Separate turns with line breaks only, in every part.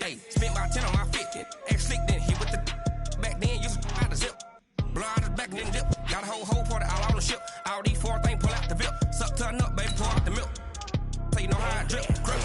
Hey, spent about 10 on my 50. Ex-slick then hit with the back then, used to out the zip. Blow out his back and then dip. Got a whole party all on the ship. All these four things pull out the VIP. Suck, turn up, baby, pour out the milk. So you know how I drip. Grip.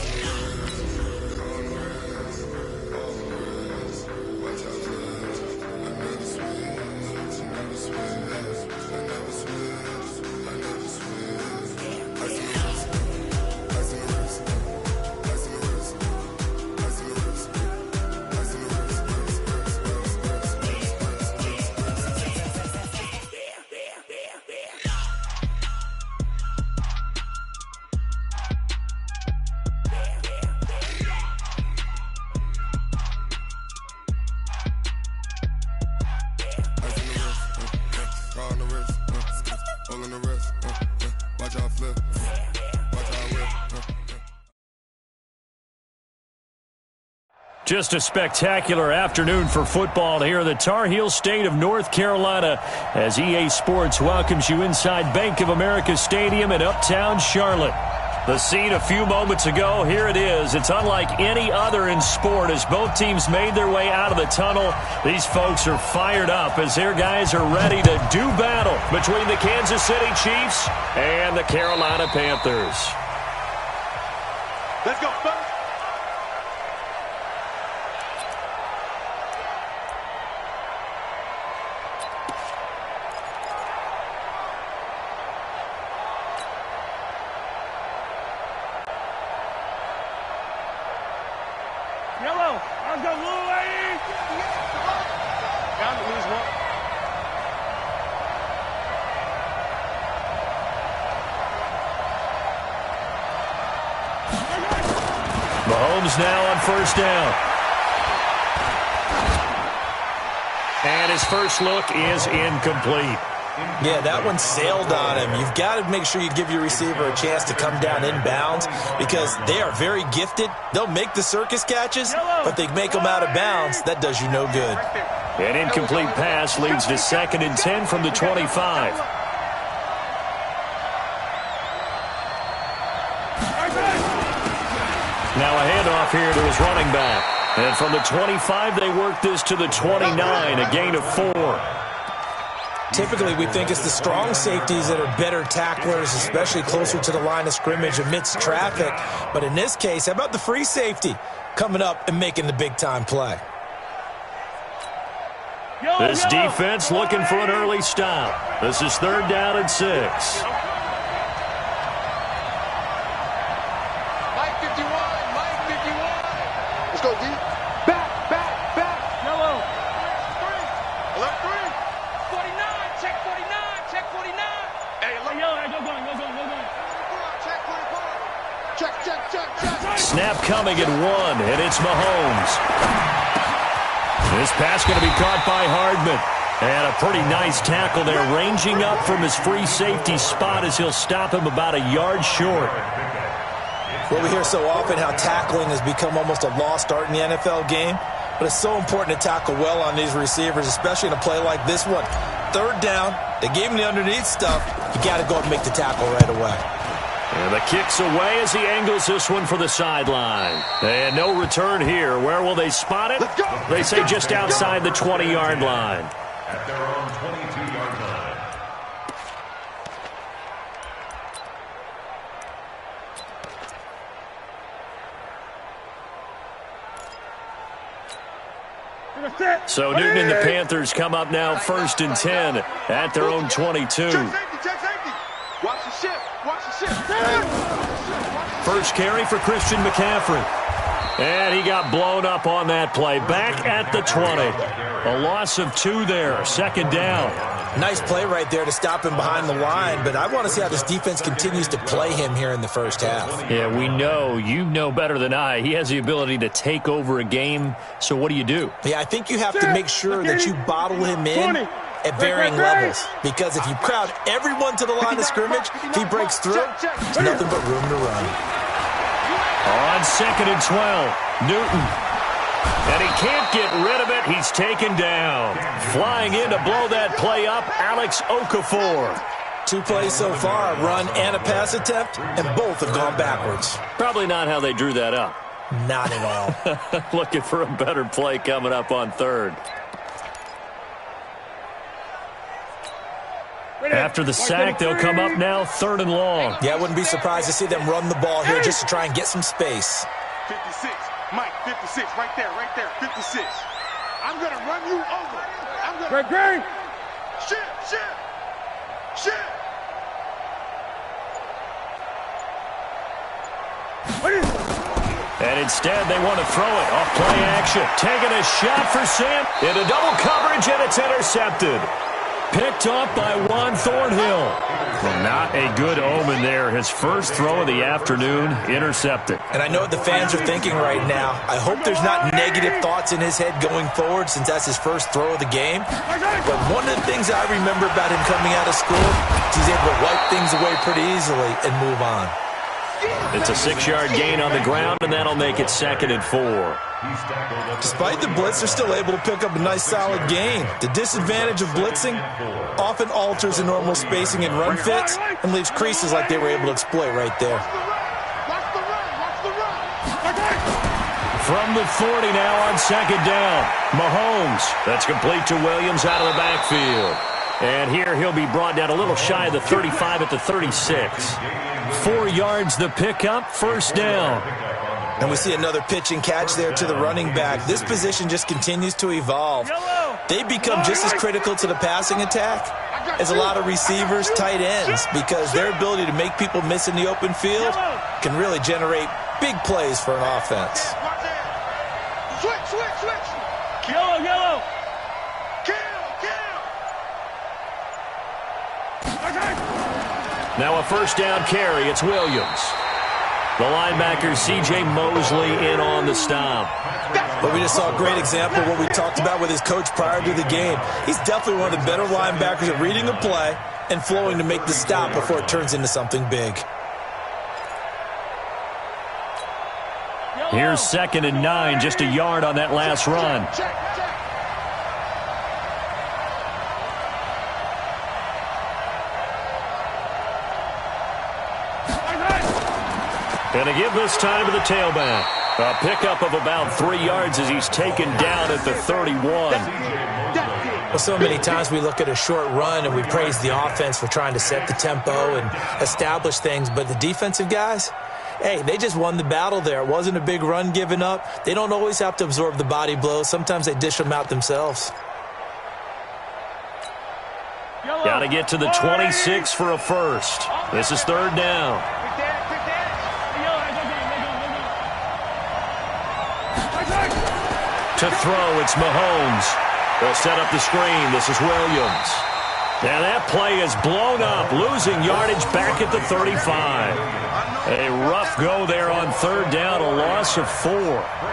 Just a spectacular afternoon for football here in the Tar Heel state of North Carolina as EA Sports welcomes you inside Bank of America Stadium in Uptown Charlotte. The scene a few moments ago, here it is. It's unlike any other in sport as both teams made their way out of the tunnel. These folks are fired up as their guys are ready to do battle between the Kansas City Chiefs and the Carolina Panthers.
Let's go, folks.
Yellow, let's go, blue lady. Got to lose one.
Mahomes now on first down. And his first look is incomplete.
Yeah, that one sailed on him. You've got to make sure you give your receiver a chance to come down inbounds because they are very gifted. They'll make the circus catches, but they make them out of bounds. That does you no good.
An incomplete pass leads to 2nd and 10 from the 25. Now a handoff here to his running back. And from the 25, they work this to the 29, a gain of 4.
Typically, we think it's the strong safeties that are better tacklers, especially closer to the line of scrimmage amidst traffic. But in this case, how about the free safety coming up and making the big-time play?
This defense looking for an early stop. This is 3rd down and 6.
Mike 51, Mike 51. Let's go, D. Back.
Yellow.
Alert 3.
49, check 49, check 49.
Hey, look.
Yellow, go going.
Check.
Snap coming at 1, and it's Mahomes. This pass going to be caught by Hardman. And a pretty nice tackle there, ranging up from his free safety spot as he'll stop him about a yard short.
Well, we hear so often how tackling has become almost a lost art in the NFL game, but it's so important to tackle well on these receivers, especially in a play like this one. 3rd down, they gave him the underneath stuff. You got to go and make the tackle right away.
And the kick's away as he angles this one for the sideline. And no return here. Where will they spot it? They say just outside the 20-yard line.
At their own 22-yard line.
So Newton and the Panthers come up now 1st and 10 at their own 22.
Check safety. Watch the shift.
First carry for Christian McCaffrey. And he got blown up on that play. Back at the 20. A loss of 2 there. 2nd down.
Nice play right there to stop him behind the line, but I want to see how this defense continues to play him here in the first half.
Yeah, we know. You know better than I. He has the ability to take over a game. So what do you do?
Yeah, I think you have to make sure that you bottle him in at varying levels, because if you crowd everyone to the line of scrimmage, if he breaks through, there's nothing but room to run.
On 2nd and 12, Newton. And he can't get rid of it. He's taken down. Flying in to blow that play up, Alex Okafor.
2 plays so far, a run and a pass attempt, and both have gone backwards.
Probably not how they drew that up.
Not at all.
Looking for a better play coming up on third. After the sack, they'll come up now 3rd and long.
Yeah, I wouldn't be surprised to see them run the ball here just to try and get some space.
56. Mike, 56. Right there, 56. I'm going to run you over. I'm going to... Greg! Shit!
And instead, they want to throw it off play action. Taking a shot for Sam. Into double coverage, and it's intercepted. Picked off by Juan Thornhill. Well, not a good omen there. His first throw of the afternoon, intercepted.
And I know what the fans are thinking right now. I hope there's not negative thoughts in his head going forward since that's his first throw of the game. But one of the things I remember about him coming out of school is he's able to wipe things away pretty easily and move on.
It's a 6-yard gain on the ground, and that'll make it 2nd and 4.
Despite the blitz, they're still able to pick up a nice, solid gain. The disadvantage of blitzing often alters the normal spacing and run fits and leaves creases like they were able to exploit right there.
From the 40 now on 2nd down. Mahomes. That's complete to Williams out of the backfield. And here he'll be brought down a little shy of the 35 at the 36. 4 yards the pickup, 1st down.
And we see another pitch and catch there to the running back. This position just continues to evolve. They become just as critical to the passing attack as a lot of receivers, tight ends, because their ability to make people miss in the open field can really generate big plays for an offense.
Switch. Yellow.
Now a 1st down carry. It's Williams. The linebacker, C.J. Mosley, in on the stop.
But we just saw a great example of what we talked about with his coach prior to the game. He's definitely one of the better linebackers at reading a play and flowing to make the stop before it turns into something big.
Here's 2nd and 9, just a yard on that last run. And a give this time to the tailback. A pickup of about 3 yards as he's taken down at the 31.
Well, so many times we look at a short run and we praise the offense for trying to set the tempo and establish things, but the defensive guys, hey, they just won the battle there. It wasn't a big run given up. They don't always have to absorb the body blows. Sometimes they dish them out themselves.
Got to get to the 26 for a first. This is 3rd down. To throw, it's Mahomes. They'll set up the screen. This is Williams. Now that play is blown up, losing yardage back at the 35. A rough go there on 3rd down, a loss of 4.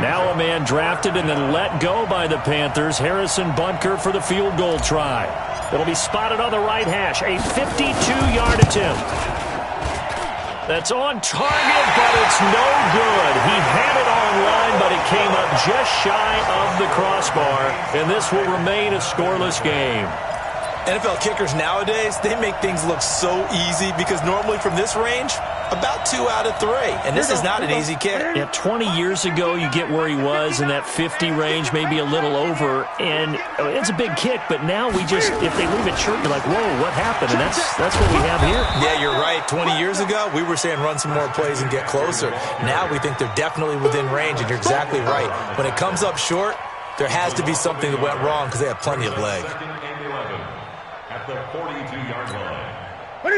Now a man drafted and then let go by the Panthers, Harrison Butker, for the field goal try. It'll be spotted on the right hash, a 52-yard attempt. That's on target, but it's no good. He had it online, but it came up just shy of the crossbar, and this will remain a scoreless game.
NFL kickers nowadays, they make things look so easy because normally from this range, about 2 out of 3. And this is not an easy kick.
Yeah, 20 years ago, you get where he was in that 50 range, maybe a little over. And it's a big kick, but now we just, if they leave it short, you're like, whoa, what happened? And that's what we have here.
Yeah, you're right. 20 years ago, we were saying run some more plays and get closer. Now we think they're definitely within range, and you're exactly right. When it comes up short, there has to be something that went wrong because they have plenty of leg.
At the 42-yard line.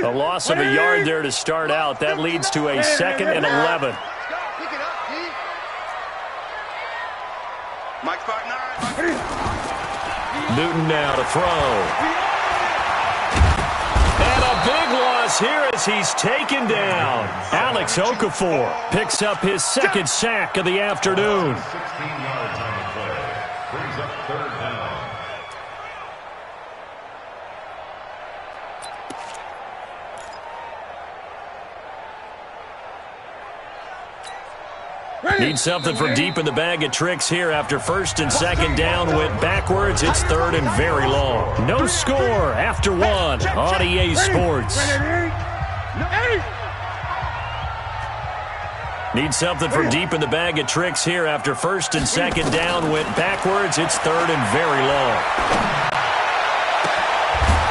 A loss of a yard there to start out. That leads to a 2nd and 11.
Mike 5'9".
Newton now to throw. And a big loss here as he's taken down. Alex Okafor picks up his 2nd sack of the afternoon.
16 yards on the play. Brings up 3rd down.
Need something from deep in the bag of tricks here after 1st and 2nd down went backwards. It's 3rd and very long. No score after 1 on EA Sports. Need something from deep in the bag of tricks here after first and second down went backwards. It's third and very long.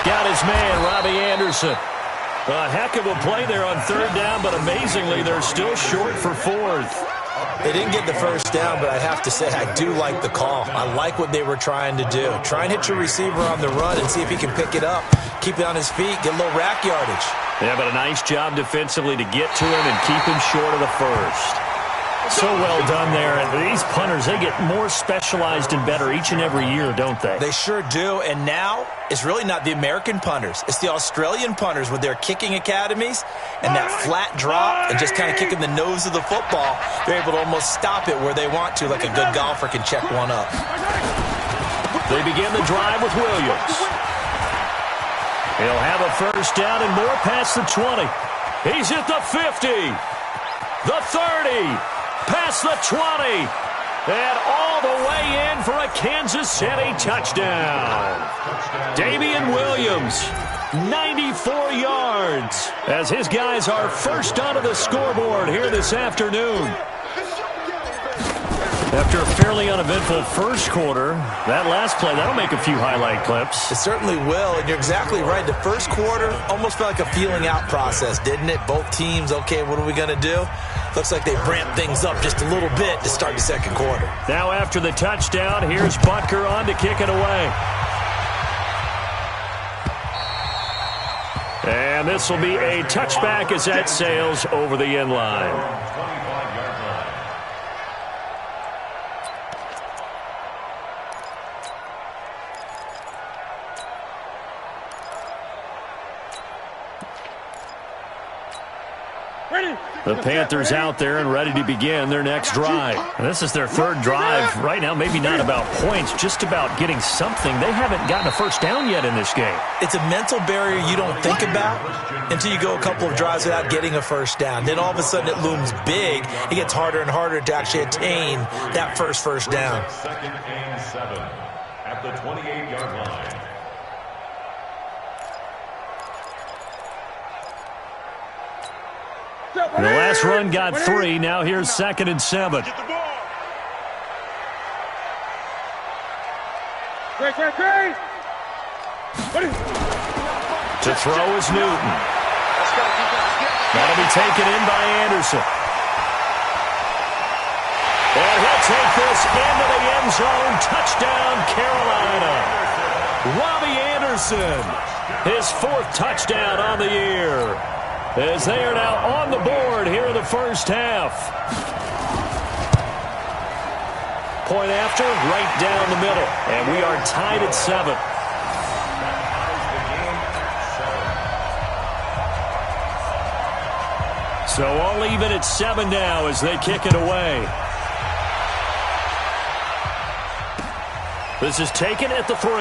Got his man, Robbie Anderson. A heck of a play there on third down, but amazingly, they're still short for fourth.
They didn't get the first down, but I have to say I do like the call. I like what they were trying to do. Try and hit your receiver on the run and see if he can pick it up. Keep it on his feet, get a little rack yardage.
Yeah, but a nice job defensively to get to him and keep him short of the first. So well done there. And these punters, they get more specialized and better each and every year, don't they?
They sure do. And now it's really not the American punters. It's the Australian punters with their kicking academies and that flat drop and just kind of kicking the nose of the football. They're able to almost stop it where they want to, like a good golfer can check one up.
They begin the drive with Williams. He'll have a first down and more past the 20. He's at the 50. The 30. Past the 20. And all the way in for a Kansas City touchdown. Damian Williams, 94 yards, as his guys are first onto the scoreboard here this afternoon. After a fairly uneventful first quarter, that last play, that'll make a few highlight clips.
It certainly will, and you're exactly right. The first quarter almost felt like a feeling out process, didn't it? Both teams, okay, what are we going to do? Looks like they ramped things up just a little bit to start the second quarter.
Now after the touchdown, here's Butker on to kick it away. And this will be a touchback as that sails over the end line. The Panthers out there and ready to begin their next drive. And this is their third drive right now. Maybe not about points, just about getting something. They haven't gotten a first down yet in this game.
It's a mental barrier you don't think about until you go a couple of drives without getting a first down. Then all of a sudden it looms big. It gets harder and harder to actually attain that first down.
Second and 7 at the 28-yard line.
The last run got 3. Now here's second and 7.
Get the ball.
To throw is Newton. That'll be taken in by Anderson. And he'll take this into the end zone. Touchdown, Carolina. Robbie Anderson, his 4th touchdown on the year, as they are now on the board here in the first half. Point after, right down the middle. And we are tied at 7. So all even at 7 now as they kick it away. This is taken at the 3.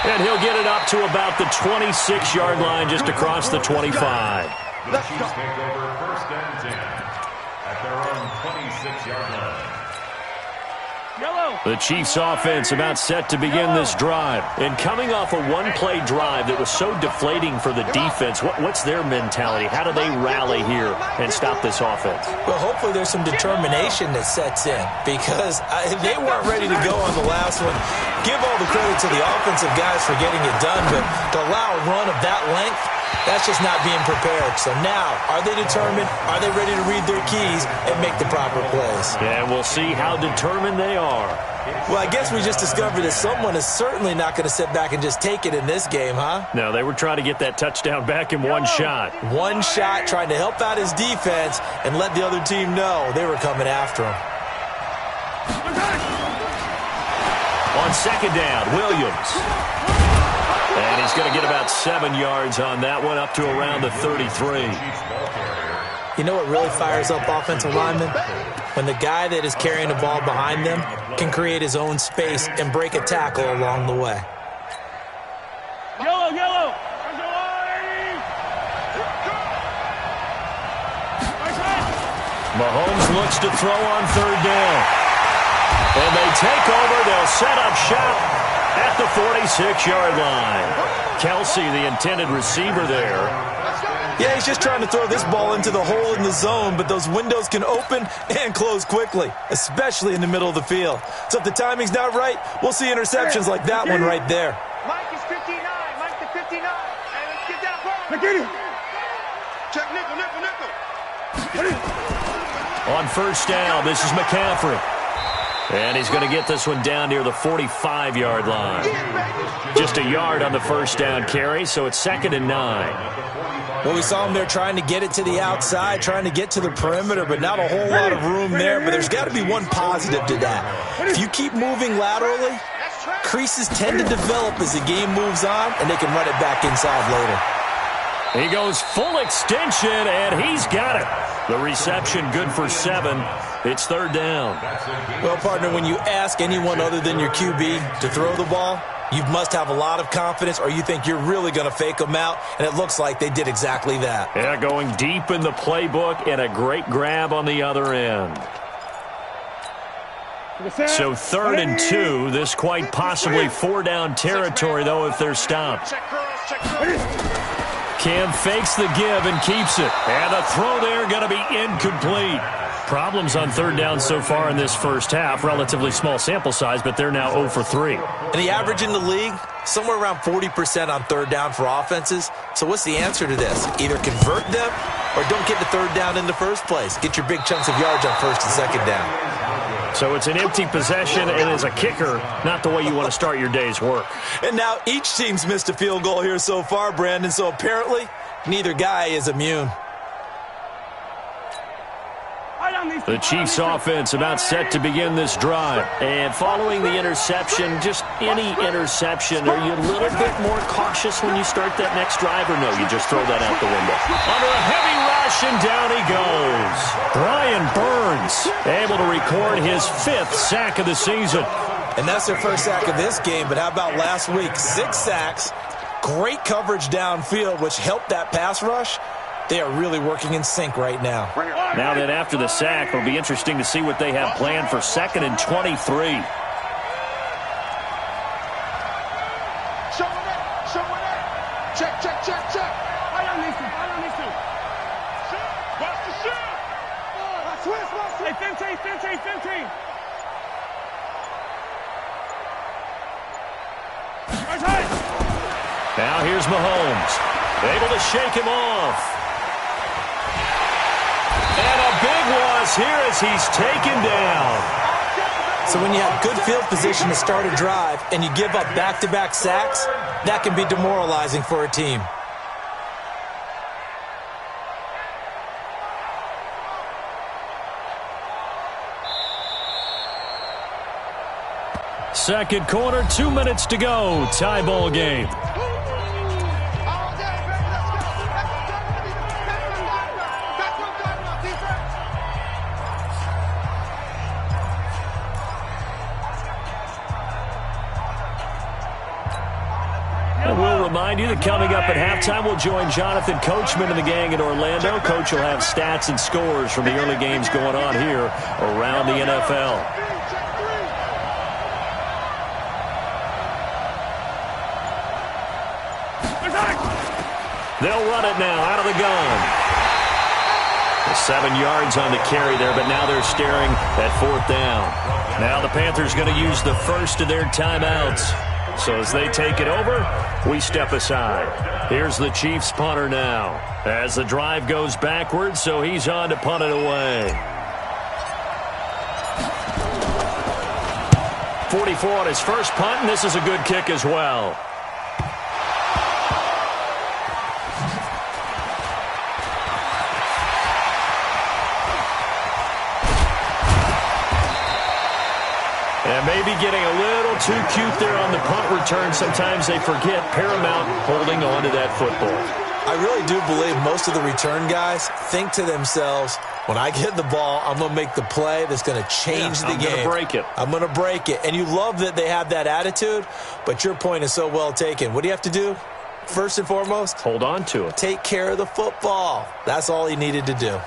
And he'll get it up to about the 26-yard line, just across the 25.
The Chiefs take over first and 10 at their own 26-yard line.
The Chiefs offense about set to begin this drive. And coming off a one-play drive that was so deflating for the defense, what's their mentality? How do they rally here and stop this offense?
Well, hopefully there's some determination that sets in, because they weren't ready to go on the last one. Give all the credit to the offensive guys for getting it done, but to allow a run of that length, that's just not being prepared. So now, are they determined? Are they ready to read their keys and make the proper plays?
And we'll see how determined they are.
Well, I guess we just discovered that someone is certainly not going to sit back and just take it in this game, huh?
No, they were trying to get that touchdown back in one shot.
One shot, trying to help out his defense and let the other team know they were coming after him.
On second down, Williams. And he's going to get about 7 yards on that one, up to around the 33.
You know what really fires up offensive linemen? When the guy that is carrying the ball behind them can create his own space and break a tackle along the way.
Yellow.
Mahomes looks to throw on third down. And they take over. They'll set up shop at the 46-yard line. Kelsey, the intended receiver there.
Yeah, he's just trying to throw this ball into the hole in the zone, but those windows can open and close quickly, especially in the middle of the field. So if the timing's not right, we'll see interceptions like that one right there.
Mike is 59. Mike to 59. Hey, let's get that ball. Get him. Check nickel.
On first down, this is McCaffrey. And he's going to get this one down near the 45-yard line. Just a yard on the first down carry, so it's 2nd and 9.
Well, we saw him there trying to get it to the outside, trying to get to the perimeter, but not a whole lot of room there. But there's got to be one positive to that. If you keep moving laterally, creases tend to develop as the game moves on, and they can run it back inside later.
He goes full extension, and he's got it. The reception good for 7. It's 3rd down.
Well, partner, when you ask anyone other than your QB to throw the ball, you must have a lot of confidence, or you think you're really going to fake them out, and it looks like they did exactly that.
Yeah, going deep in the playbook and a great grab on the other end. So 3rd and 2. This quite possibly 4-down territory, though, if they're stopped. Cam fakes the give and keeps it. And the throw there going to be incomplete. Problems on 3rd down so far in this first half. Relatively small sample size, but they're now 0 for 3.
And the average in the league, somewhere around 40% on 3rd down for offenses. So what's the answer to this? Either convert them or don't get to 3rd down in the first place. Get your big chunks of yards on 1st and 2nd down.
So it's an empty possession, and as a kicker, not the way you want to start your day's work.
And now each team's missed a field goal here so far, Brandon, so apparently neither guy is immune.
The Chiefs' offense about set to begin this drive. And following the interception, just any interception, are you a little bit more cautious when you start that next drive, or no, you just throw that out the window? Under a heavy rush, and down he goes. Brian Burns able to record his 5th sack of the season.
And that's their first sack of this game, but how about last week? 6 sacks, great coverage downfield, which helped that pass rush. They are really working in sync right now.
Now that after the sack, it'll be interesting to see what they have planned for 2nd and 23.
Show it. Check. I don't need to. Watch the shot. Switch. Hey, 15.
Now here's Mahomes. Able to shake him off. And a big loss here as he's taken down.
So when you have good field position to start a drive and you give up back-to-back sacks, that can be demoralizing for a team.
Second quarter, 2 minutes to go. Tie ball game. We'll remind you that coming up at halftime, we'll join Jonathan Coachman and the gang in Orlando. Coach will have stats and scores from the early games going on here around the NFL. They'll run it now out of the gun. 7 yards on the carry there, but now they're staring at 4th down. Now the Panthers going to use the first of their timeouts. So as they take it over, we step aside. Here's the Chiefs punter now. As the drive goes backwards, so he's on to punt it away. 44 on his first punt, and this is a good kick as well. And maybe getting a little too cute there on the punt return. Sometimes they forget paramount holding on to that football.
I really do believe most of the return guys think to themselves, when I get the ball, I'm going to make the play that's going to change the game.
I'm going to break it.
I'm going to break it. And you love that they have that attitude, but your point is so well taken. What do you have to do? First and foremost,
hold on to it.
Take care of the football. That's all he needed to do.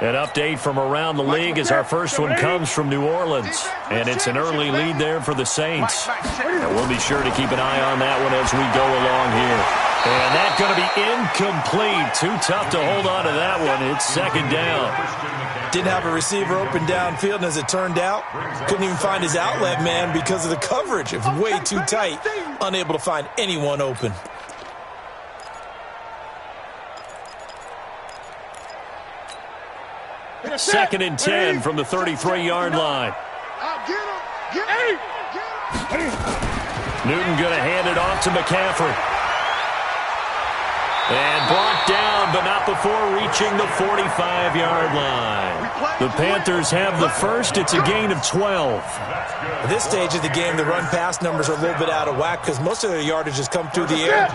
An update from around the league as our first one comes from New Orleans. And it's an early lead there for the Saints. And we'll be sure to keep an eye on that one as we go along here. And that's going to be incomplete. Too tough to hold on to that one. It's second down.
Didn't have a receiver open downfield, and as it turned out, couldn't even find his outlet man because of the coverage. It was way too tight, unable to find anyone open.
Second and 10 from the 33-yard line. Newton going to hand it off to McCaffrey. And brought down, but not before reaching the 45-yard line. The Panthers have the first. It's a gain of 12.
At this stage of the game, the run-pass numbers are a little bit out of whack because most of their yardage has come through the air.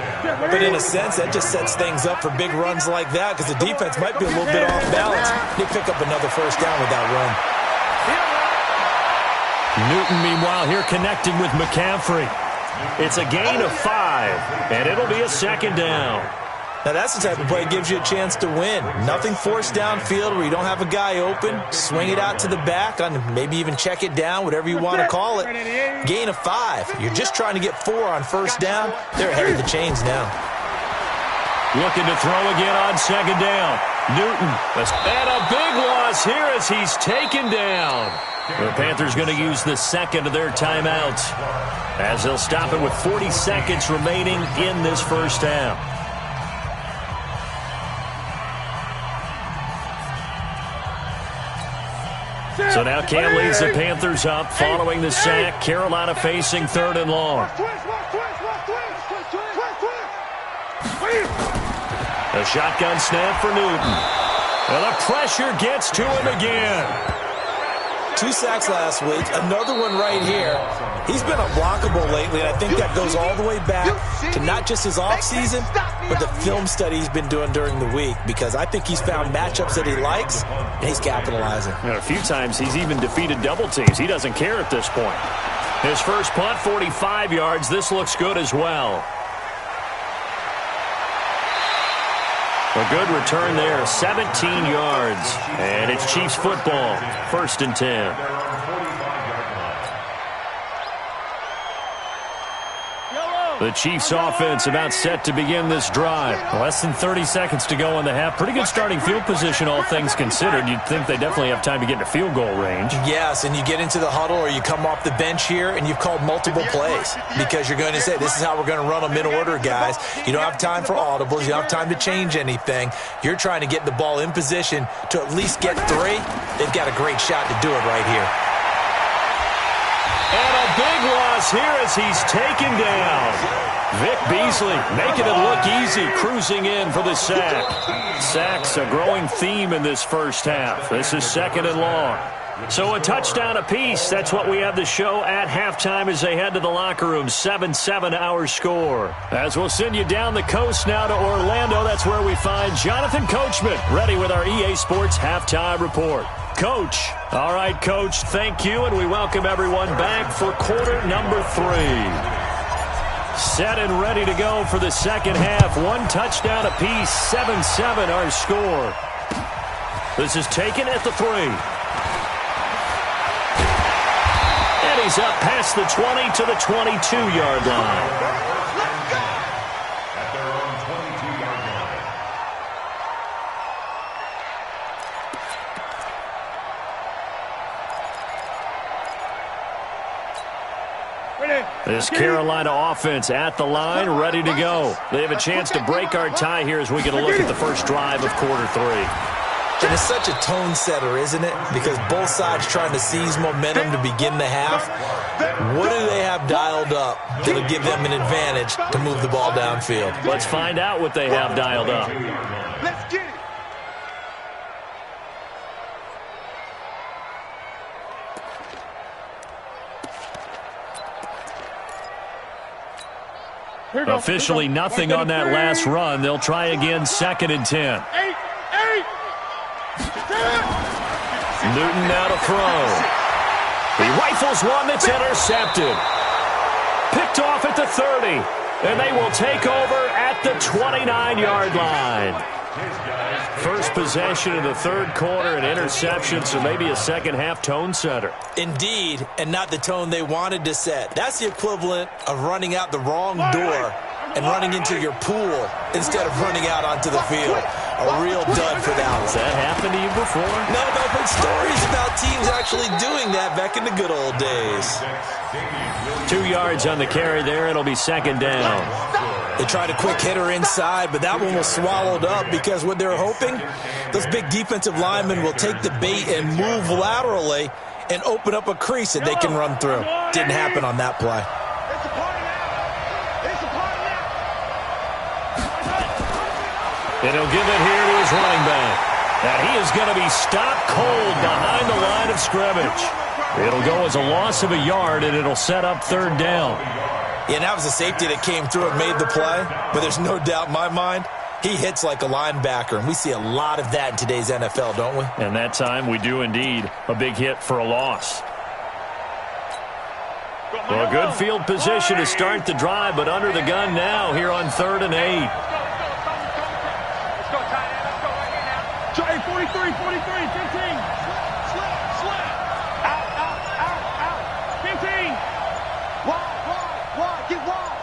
But in a sense, that just sets things up for big runs like that because the defense might be a little bit off balance. They pick up another first down with that run.
Newton, meanwhile, here connecting with McCaffrey. It's a gain of 5, and it'll be a second down.
Now, that's the type of play that gives you a chance to win. Nothing forced downfield where you don't have a guy open. Swing it out to the back, maybe even check it down, whatever you want to call it. Gain of 5. You're just trying to get 4 on first down. They're ahead of the chains now.
Looking to throw again on second down. Newton. And a big loss here as he's taken down. The Panthers going to use the second of their timeouts as they'll stop it with 40 seconds remaining in this first half. So now Cam leads the Panthers up following the sack. Carolina facing 3rd and long. A shotgun snap for Newton. And the pressure gets to him again.
2 sacks last week, another one right here. He's been unblockable lately, and I think that goes all the way back to not just his offseason, but the film study he's been doing during the week, because I think he's found matchups that he likes, and he's capitalizing.
And a few times he's even defeated double teams. He doesn't care at this point. His first punt, 45 yards. This looks good as well. A good return there, 17 yards. And it's Chiefs football, 1st and 10. The Chiefs offense about set to begin this drive. Less than 30 seconds to go in the half. Pretty good starting field position, all things considered. You'd think they definitely have time to get into field goal range.
Yes, and you get into the huddle or you come off the bench here and you've called multiple plays because you're going to say, this is how we're going to run them in order, guys. You don't have time for audibles. You don't have time to change anything. You're trying to get the ball in position to at least get 3. They've got a great shot to do it right here.
And a big loss here as he's taken down. Vic Beasley making it look easy, cruising in for the sack. Sacks a growing theme in this first half. This is 2nd and long. So a touchdown apiece. That's what we have to show at halftime as they head to the locker room. 7-7 our score. As we'll send you down the coast now to Orlando, that's where we find Jonathan Coachman ready with our EA Sports Halftime Report. Coach. All right, Coach, thank you, and we welcome everyone back for quarter number 3. Set and ready to go for the second half. 1 touchdown apiece, 7-7 our score. This is taken at the 3. And he's up past the 20 to the 22-yard line. This Carolina offense at the line, ready to go. They have a chance to break our tie here as we get a look at the first drive of quarter 3.
And it's such a tone setter, isn't it? Because both sides trying to seize momentum to begin the half. What do they have dialed up that'll give them an advantage to move the ball downfield?
Let's find out what they have dialed up.
Let's get it.
Officially nothing on that last run. They'll try again, 2nd and 10. Newton now to throw. He rifles one that's intercepted. Picked off at the 30. And they will take over at the 29-yard line. First possession of the 3rd quarter, an interception, so maybe a second-half tone setter.
Indeed, and not the tone they wanted to set. That's the equivalent of running out the wrong door and running into your pool instead of running out onto the field. A real dud for that one.
Has that happened to you before?
No, but I've heard stories about teams actually doing that back in the good old days.
2 yards on the carry there. It'll be second down.
They tried a quick hitter inside, but that one was swallowed up because what they're hoping, those big defensive linemen will take the bait and move laterally and open up a crease that they can run through. Didn't happen on that play.
And he'll give it here to his running back. And he is going to be stopped cold behind the line of scrimmage. It'll go as a loss of a yard, and it'll set up third down.
Yeah, that was a safety that came through and made the play. But there's no doubt in my mind, he hits like a linebacker. And we see a lot of that in today's NFL, don't we?
And that time we do indeed. A big hit for a loss. Well, a good field position to start the drive, but under the gun now here on 3rd and 8.
43, 15. Slip. Out. 15. Wide. Get wide.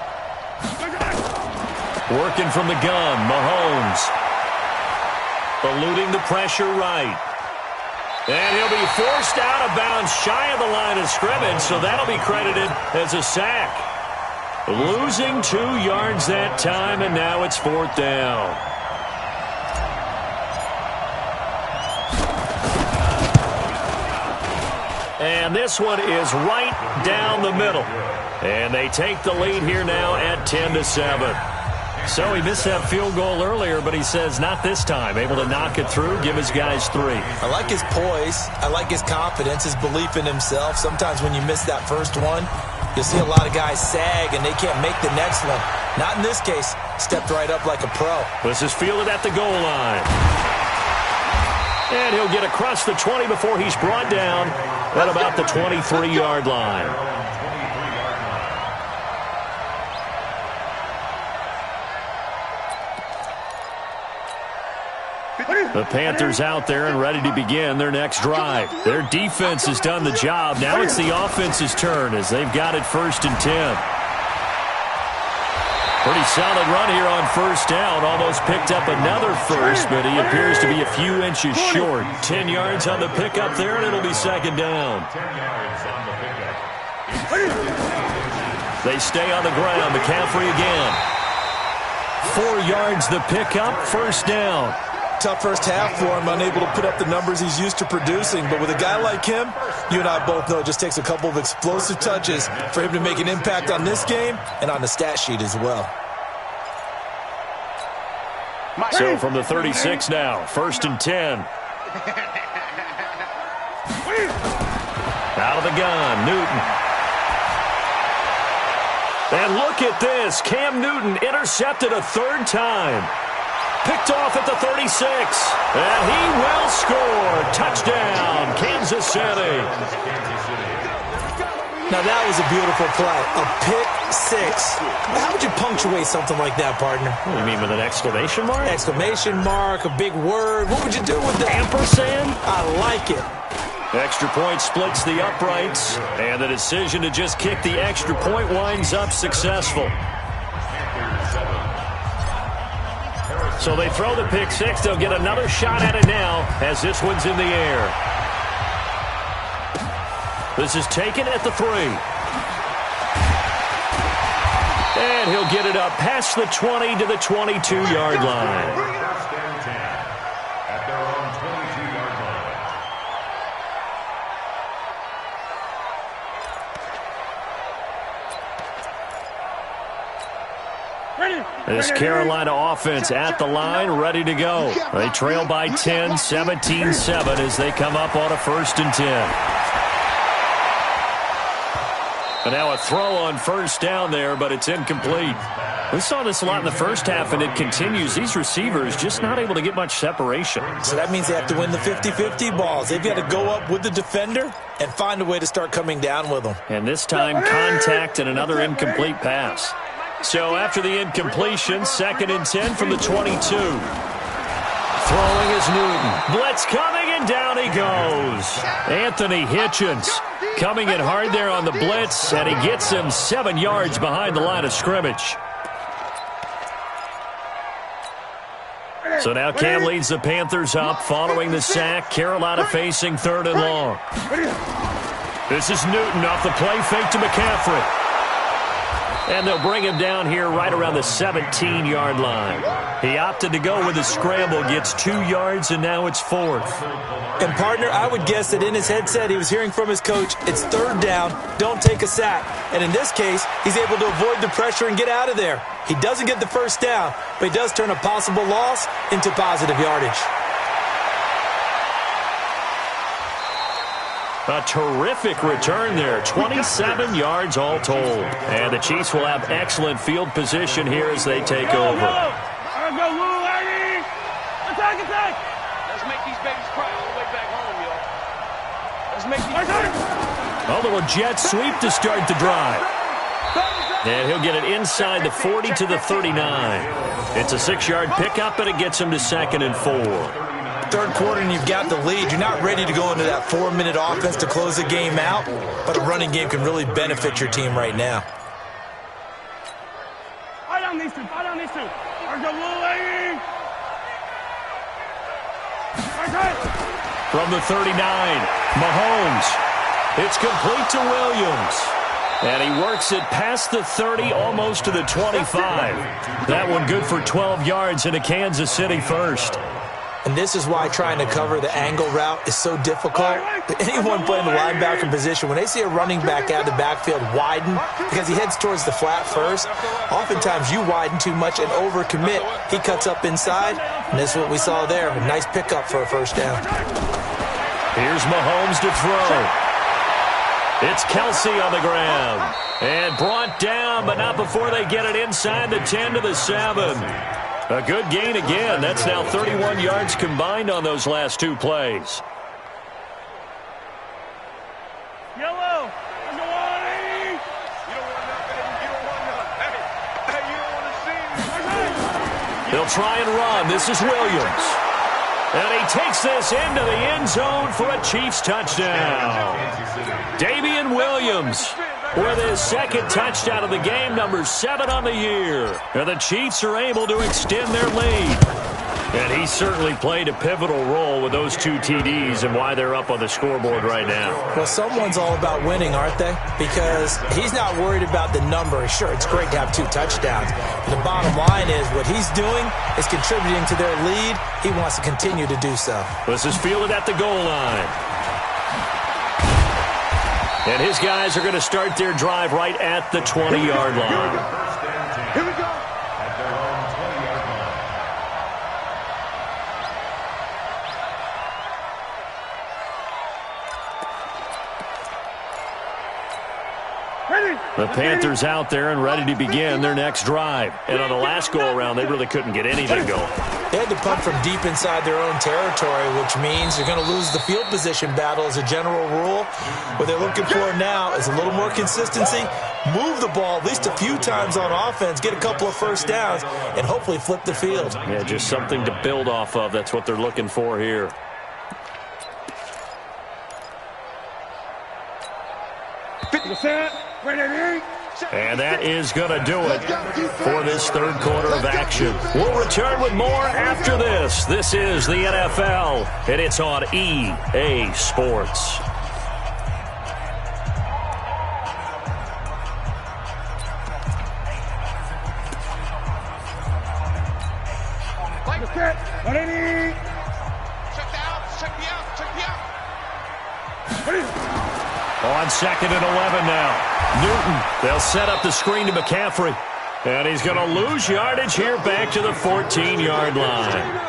Working from the gun, Mahomes. Eluding the pressure right. And he'll be forced out of bounds shy of the line of scrimmage, so that'll be credited as a sack. Losing 2 yards that time, and now it's 4th down. And this one is right down the middle. And they take the lead here now at 10-7. So he missed that field goal earlier, but he says not this time. Able to knock it through, give his guys 3.
I like his poise. I like his confidence, his belief in himself. Sometimes when you miss that first one, you'll see a lot of guys sag and they can't make the next one. Not in this case. Stepped right up like a pro.
This is fielded at the goal line. And he'll get across the 20 before he's brought down at about the 23-yard line. The Panthers out there and ready to begin their next drive. Their defense has done the job. Now it's the offense's turn as they've got it 1st and 10. Pretty solid run here on 1st down. Almost picked up another first, but he appears to be a few inches short. 10 yards on the pickup there, and it'll be 2nd down.
10 yards on the pickup.
They stay on the ground. McCaffrey again. 4 yards the pickup, 1st down.
Tough first half for him, unable to put up the numbers he's used to producing. But with a guy like him, you and I both know it just takes a couple of explosive touches for him to make an impact on this game and on the stat sheet as well.
So from the 36 now, 1st and 10. Out of the gun, Newton. And look at this. Cam Newton intercepted a 3rd time. Picked off at the 36. And he will score. Touchdown, Kansas City.
Now that was a beautiful play. A pick 6. How would you punctuate something like that, partner?
What do you mean, with an exclamation mark?
Exclamation mark, a big word. What would you do with that?
Ampersand?
I like it.
Extra point splits the uprights. And the decision to just kick the extra point winds up successful. So they throw the pick 6. They'll get another shot at it now as this one's in the air. This is taken at the 3. And he'll get it up past the 20 to the 22-yard line.
1st and 10 at their own 22-yard line.
This Carolina offense at the line, ready to go. They trail by 10, 17-7 as they come up on a 1st and 10. And now a throw on 1st down there, but it's incomplete. We saw this a lot in the first half, and it continues. These receivers just not able to get much separation.
So that means they have to win the 50-50 balls. They've got to go up with the defender and find a way to start coming down with them.
And this time, contact and another incomplete pass. So after the incompletion, 2nd and 10 from the 22. Throwing is Newton. Blitz coming, and down he goes. Anthony Hitchens coming in hard there on the blitz, and he gets him 7 yards behind the line of scrimmage. So now Cam leads the Panthers up following the sack. Carolina facing 3rd and long. This is Newton off the play fake to McCaffrey. And they'll bring him down here right around the 17-yard line. He opted to go with a scramble, gets 2 yards, and now it's 4th.
And, partner, I would guess that in his headset he was hearing from his coach, it's 3rd down, don't take a sack. And in this case, he's able to avoid the pressure and get out of there. He doesn't get the 1st down, but he does turn a possible loss into positive yardage.
A terrific return there, 27 yards all told. And the Chiefs will have excellent field position here as they take over.
Let's make these babies cry all the way back home, yo. Let's make these
A little jet sweep to start the drive. And he'll get it inside the 40 to the 39. It's a 6-yard pickup, and it gets him to 2nd and 4.
3rd quarter and you've got the lead. You're not ready to go into that 4-minute offense to close the game out, but a running game can really benefit your team right now.
Fight on these two.
From the 39, Mahomes. It's complete to Williams. And he works it past the 30, almost to the 25. That one good for 12 yards into Kansas City 1st.
And this is why trying to cover the angle route is so difficult. Anyone playing the linebacker position, when they see a running back out of the backfield widen because he heads towards the flat first, oftentimes you widen too much and overcommit. He cuts up inside, and this is what we saw there. A nice pickup for a 1st down.
Here's Mahomes to throw. It's Kelsey on the ground. And brought down, but not before they get it inside the 10 to the 7. A good gain again. That's now 31 yards combined on those last 2 plays.
Yellow. You don't want nothing. You don't want nothing. Hey, you don't want to see.
They'll try and run. This is Williams. And he takes this into the end zone for a Chiefs touchdown. Damian Williams with his 2nd touchdown of the game, number 7 on the year. And the Chiefs are able to extend their lead. And he certainly played a pivotal role with those 2 TDs and why they're up on the scoreboard right now.
Well, someone's all about winning, aren't they? Because he's not worried about the number. Sure, it's great to have 2 touchdowns. But the bottom line is what he's doing is contributing to their lead. He wants to continue to do so.
This is fielded at the goal line. And his guys are going to start their drive right at the 20-yard line.
Here we go.
At their own 20-yard line.
The Panthers out there and ready to begin their next drive. And on the last go-around, they really couldn't get anything going.
They had to punt from deep inside their own territory, which means they're going to lose the field position battle as a general rule. What they're looking for now is a little more consistency, move the ball at least a few times on offense, get a couple of 1st downs, and hopefully flip the field.
Yeah, just something to build off of. That's what they're looking for here. And that is going to do it for this 3rd quarter of action. We'll return with more after this. This is the NFL, and it's on EA Sports. On 2nd and 11 now. Newton, they'll set up the screen to McCaffrey. And he's going to lose yardage here back to the 14-yard line.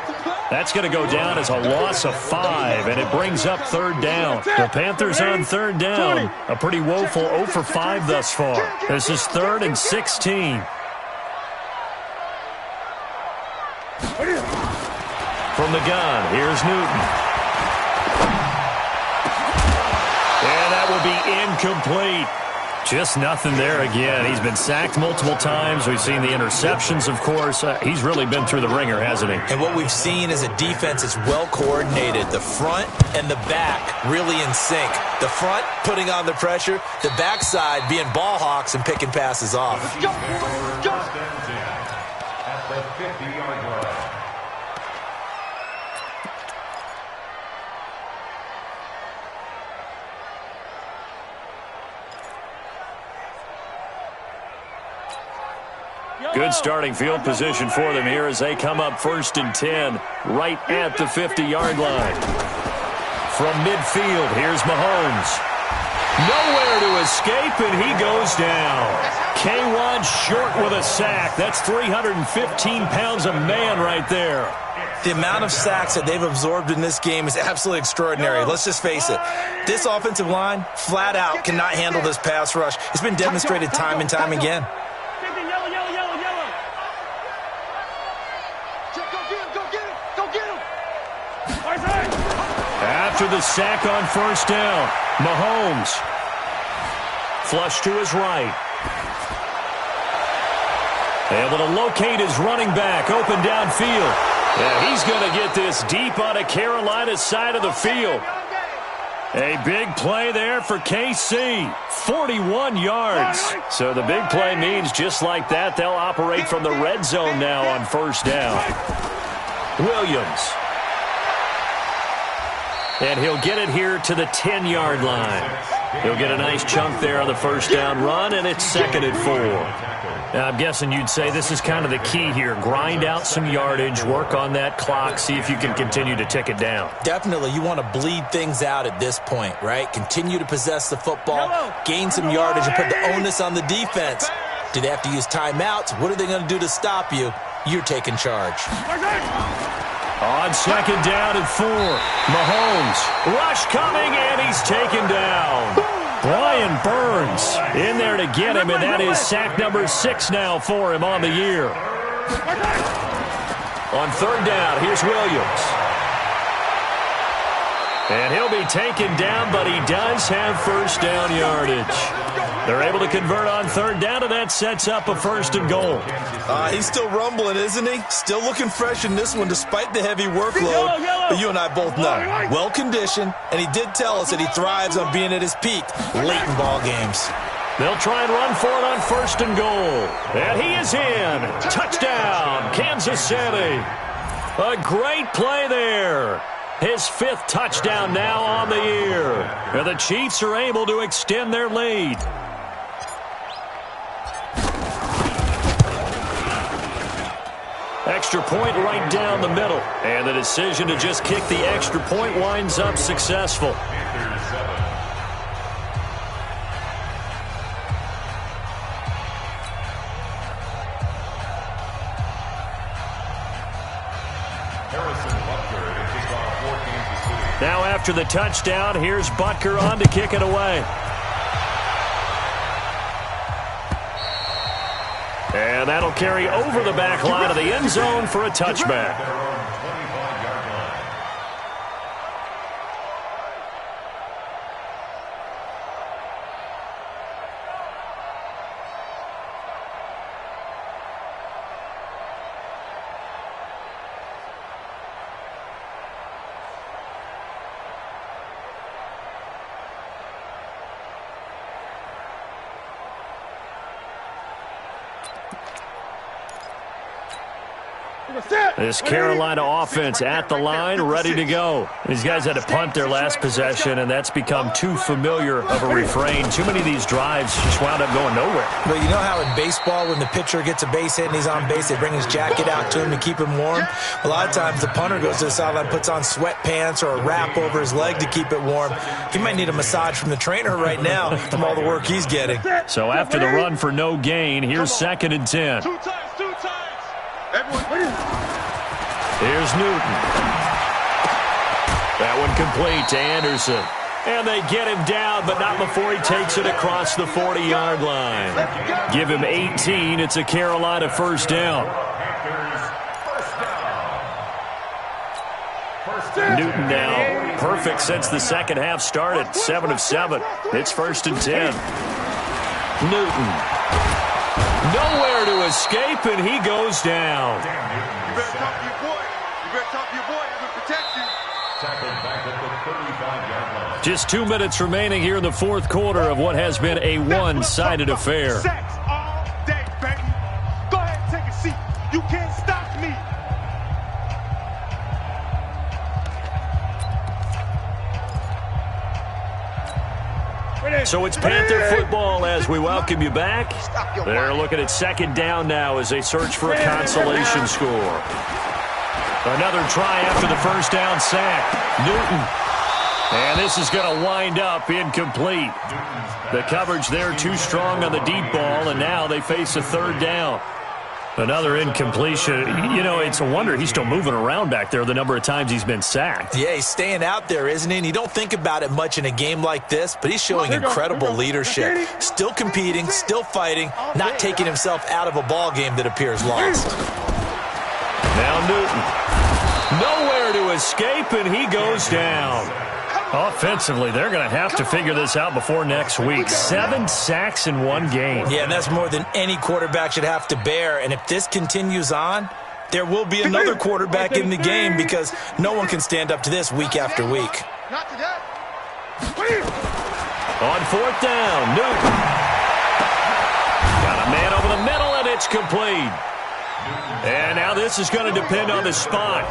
That's going to go down as a loss of 5, and it brings up 3rd down. The Panthers on 3rd down. A pretty woeful 0 for 5 thus far. This is 3rd and 16. From the gun, here's Newton. And that will be incomplete. Just nothing there again. He's been sacked multiple times. We've seen the interceptions, of course. He's really been through the ringer, hasn't he?
And what we've seen is a defense that's well coordinated. The front and the back really in sync. The front putting on the pressure. The backside being ball hawks and picking passes off.
At the 50-yard line.
Good starting field position for them here as they come up 1st and 10 right at the 50-yard line. From midfield, here's Mahomes. Nowhere to escape, and he goes down. K1 short with a sack. That's 315 pounds of man right there.
The amount of sacks that they've absorbed in this game is absolutely extraordinary. Let's just face it. This offensive line, flat out, cannot handle this pass rush. It's been demonstrated time and time again.
After the sack on 1st down, Mahomes flush to his right. Able to locate his running back, open downfield. Yeah, he's going to get this deep on a Carolina side of the field. A big play there for KC, 41 yards. So the big play means just like that, they'll operate from the red zone now on 1st down. Williams. And he'll get it here to the 10-yard line. He'll get a nice chunk there on the 1st down run, and it's 2nd and 4. Now, I'm guessing you'd say this is kind of the key here. Grind out some yardage, work on that clock, see if you can continue to tick it down.
Definitely. You want to bleed things out at this point, right? Continue to possess the football, gain some yardage, and put the onus on the defense. Do they have to use timeouts? What are they going to do to stop you? You're taking charge.
On 2nd down and 4, Mahomes. Rush coming, and he's taken down. Brian Burns in there to get him, and that is sack number 6 now for him on the year. On 3rd down, here's Williams. And he'll be taken down, but he does have 1st down yardage. They're able to convert on 3rd down, and that sets up a 1st and goal.
He's still rumbling, isn't he? Still looking fresh in this one despite the heavy workload. But you and I both know, well-conditioned, and he did tell us that he thrives on being at his peak late in ball games.
They'll try and run for it on 1st and goal. And he is in. Touchdown, Kansas City. A great play there. His 5th touchdown now on the year. And the Chiefs are able to extend their lead. Extra point right down the middle. And the decision to just kick the extra point winds up successful. Now after the touchdown, here's Butker on to kick it away. And that'll carry over the back line of the end zone for a touchback. This Carolina offense at the line, ready to go. These guys had to punt their last possession, and that's become too familiar of a refrain. Too many of these drives just wound up going nowhere.
But you know how in baseball, when the pitcher gets a base hit and he's on base, they bring his jacket out to him to keep him warm? A lot of times the punter goes to the sideline, puts on sweatpants or a wrap over his leg to keep it warm. He might need a massage from the trainer right now from all the work he's getting.
So after the run for no gain, here's 2nd and 10.
Two times. Everyone.
Here's Newton. That one complete to Anderson. And they get him down, but not before he takes it across the 40-yard line. Give him 18. It's a Carolina 1st down. Newton now perfect since the second half started. 7 of 7. It's 1st and 10. Newton. Nowhere to escape, and he goes down.
You better talk to your boy. You better talk to your boy. He will protect you.
Tackled back at the 35-yard line.
Just 2 minutes remaining here in the 4th quarter of what has been a one-sided affair.
Sex all day, baby. Go ahead and take a seat. You can't stop me.
So it's Panther football as as we welcome you back. They're looking at second down now as they search for a consolation score. Another try after the first down sack. Newton. And this is going to wind up incomplete. The coverage there too strong on the deep ball, and now they face a third down. Another incompletion. You know, it's a wonder he's still moving around back there the number of times he's been sacked.
Yeah, he's staying out there, isn't he? And you don't think about it much in a game like this, but he's showing incredible leadership. Still competing, still fighting, not taking himself out of a ball game that appears lost.
Now Newton. Nowhere to escape, and he goes down. Offensively, they're going to have to figure this out before next week. 7 sacks in one game.
Yeah, and that's more than any quarterback should have to bear. And if this continues on, there will be another quarterback in the game because no one can stand up to this week after week.
On fourth down, Newton. Got a man over the middle, and it's complete. And now this is going to depend on the spot.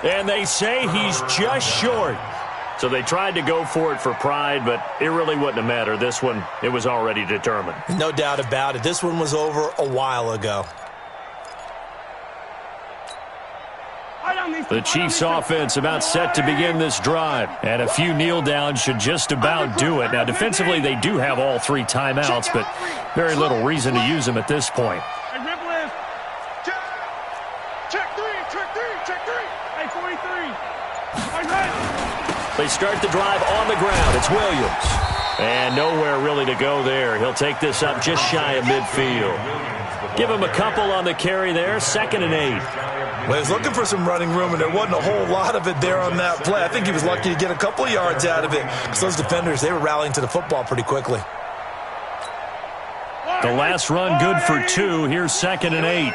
And they say he's just short. So they tried to go for it for pride, but it really wouldn't have mattered. This one, it was already determined.
No doubt about it. This one was over a while ago.
The Chiefs' offense about set to begin this drive. And a few kneel downs should just about do it. Now, defensively, they do have all 3 timeouts, but very little reason to use them at this point. They start the drive on the ground. It's Williams. And nowhere really to go there. He'll take this up just shy of midfield. Give him a couple on the carry there. 2nd and 8.
Well, he was looking for some running room, and there wasn't a whole lot of it there on that play. I think he was lucky to get a couple of yards out of it because those defenders, they were rallying to the football pretty quickly.
The last run good for 2. Here's 2nd and 8.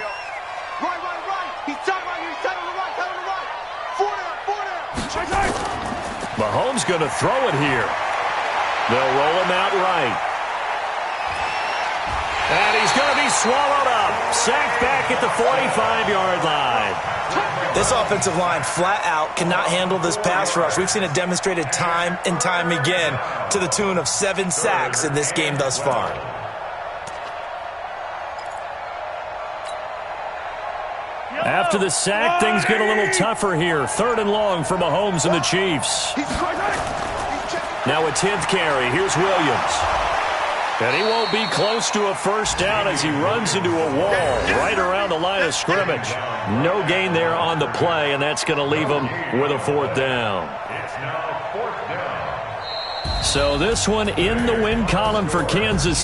Mahomes going to throw it here. They'll roll him out right. And he's going to be swallowed up. Sacked back at the 45-yard line.
This offensive line flat out cannot handle this pass rush. We've seen it demonstrated time and time again to the tune of 7 sacks in this game thus far.
After the sack, things get a little tougher here. 3rd and long for Mahomes and the Chiefs. Now a 10th carry. Here's Williams. And he won't be close to a first down as he runs into a wall right around the line of scrimmage. No gain there on the play, and that's going to leave him with a 4th down. So this one in the win column for Kansas